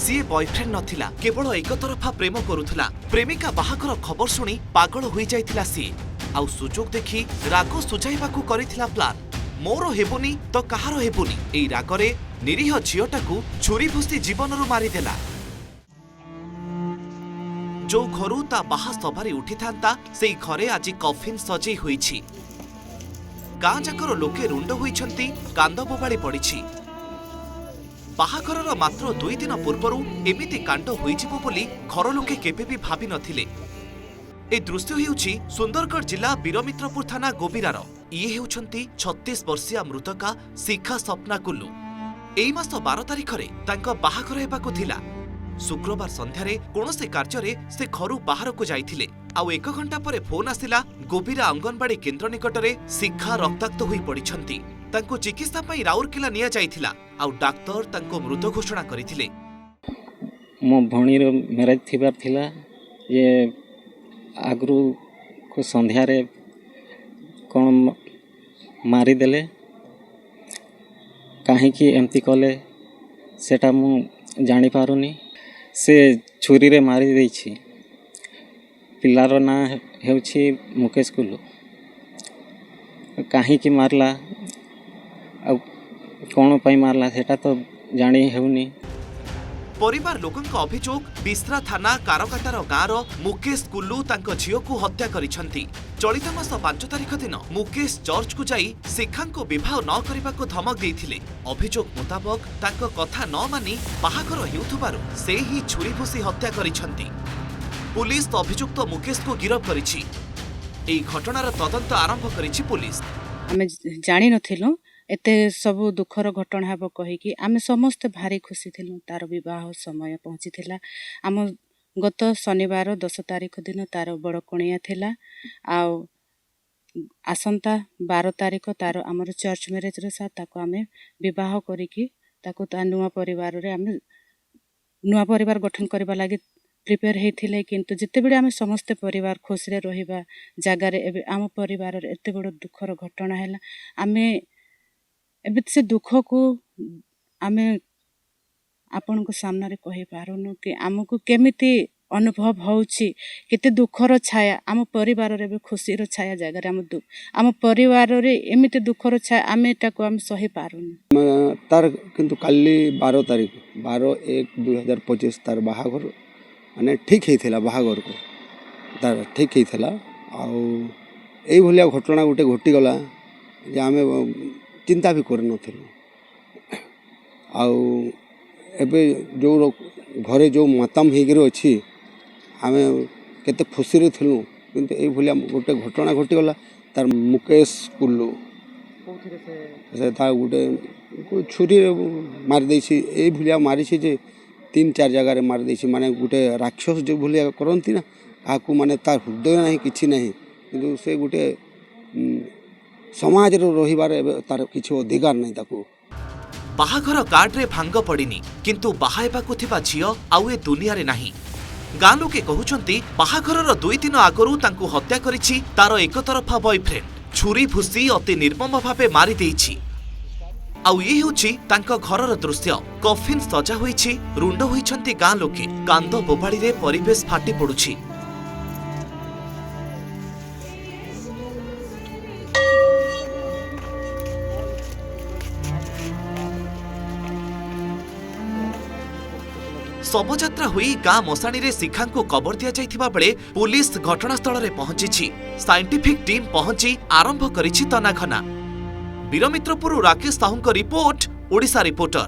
सी boyfriend नथिला, केवल एक तरफा प्रेम करुथला। प्रेमिका बाहागर खबर शुणी पागल होई जाइथिला सी। आउ सुजोग देखि राग सुझाइबाकू करिथिला प्लान। मोर हेबुनी तो कहार हेबुनी, एई रागरे निरीह झियोटाकू छुरी भुसी जीवनरू मारिदेला। जो घरू ता बाहा सभारे उठी थांता सेई घरे आज कफिन सजई होईछि। गाँ जाकर लोके रुंड होईछंती, कांद बोबाड़ी पड़िछि। बाहाघरर मात्र 2 दिन पूर्वरू एमिति कांड होईजिबो बोली घर लोके केबे भी भाबी नथिले। ए दृश्य हेउछि सुंदरगढ़ जिला बीरमित्रपुर थाना गोबिरार। इए हेउछंती 36 वर्षीय मृतका शिखा सपना कुल्लू। एई मास 12 तारिखरे तांको बाहाघर हेबाकू थिला। शुक्रवार संध्यारे कोनोसी कार्य से घरू बाहर को जाइथिले। आउ 1 घंटा परे फोन आसिला, गोबिरा अंगनवाड़ी केन्द्र निकटरे शिखा रक्ताक्त होई पड़िछंती। तांको चिकित्सा पई राउरकेला निया जाइथिला। आउ डाक्टर तांको मृत घोषणा करिथिले। मो भणीर मैरेज थिबार थिला। ये आगरू को संध्यारे कोन मारी देले, काहे कि एमती कले सेटा मु जानि पारुनी। से छुरी रे मारी देछि। पिलार ना हेउछि मुकेश कुल्लू। काहे कि मारला आ कोन पई मारला सेटा तो जानि हेउनी। परिवार लोकंक अभियोग बिस्रा थाना कारकाटार गाँर मुकेश कुल्लू तांको झियो को हत्या करिछंती। चलित मास 5 तारिख दिन मुकेश चर्च को जाई शिखांको विवाह न करिबाको धमक देइथिले। अभियोग मुताबक तांको कथा न मानी बाहाघर हेउथबारु से ही छुरी भुसी हत्या करिछंती। पुलिस अभियुक्त मुकेश को गिरफ करिछि। एई घटनार तदंत आरंभ करिछि पुलिस। आमे जानि नथिलु एते सब दुखर घटना हेब कहिकी आमे समस्त भारी खुशी थिलु। तार विवाह समय पहुंची थिला। आम गत शनिवार 10 तारिख दिन तार बड़ कणिया थिला। आ आसंता 12 तारिख तार आमर चर्च मैरेज रे सा ताको आमे विवाह करिकी ताको ता नुआ परिवार रे आमे नुआ परिवार गठन करबा लागि प्रिपेयर हेथिले। किंतु जिते बेले आमे समस्त परिवार खुशी रे रहिबा जागा रे एबे आम परिवार रे एते बड़ दुखर घटना हैला। आमे एबे से दुख को आमे आपन को सामने रे कहि पारुनु कि हमको केमिति अनुभव होउछि। केते दुखर छाया आम परिवार रे भी खुशी रो छाया जागा रे आम परिवार रे एमिति दुखर छाया आमे एटा को हम सही पारुनु। तार किंतु काली 12 तारिख 12/1/2025 तार बाहाघर माने ठीक हेथिला। बाहाघर को तार ठीक हेथिला। आउ एई भलिया घटना गुटे घटी गला जे आमे चिंता भी कर नथिलु। आउ एबे जो घरे जो मातम हेगिर अछि आमे केते खुशी रे थिलु। किंतु एई भलिया गोटे घटना घटी गला। तार मुकेश कुल्लू से था गोटे छुरी मार देछि। एई भलिया मारिछि जे 3-4 जगह रे मार देछि। माने गोटे राक्षस जो भलिया करंती ना आकु माने तार हृदय नाही किछि नाही। किंतु से गोटे समाज रो रहिबार तार किछि अधिकार नाही ताकू। बाहाघर कार्ड रे भांग पड़िनी, किंतु बाहाइबाकू थिबा झियो आउ ए दुनिया रे नाही। गाँ लोके कहउछंती बाहाघरर 2 दिन आगरू तांकू हत्या करिछि तार एक तरफा बॉयफ्रेंड। छुरी भुसी अति निर्मम भावे मारी देइछि। आउ ये हेउछि तांको घरर दृश्य। कफिन सजा होइछि, रुंड होइछंती गाँ लोके। कांद बोबाड़ी रे परिवेश फाटी पडुछि। शवयात्रा हुई गाँ मशाणी रे शिखा को कबर दिया जाइथिबा बेले पुलिस घटनास्थल रे पहुंची। साइंटिफिक टीम पहुंची आरंभ करिछि तनाघना। Birmitrapur Rakesh Sahu report, Odisha reporter.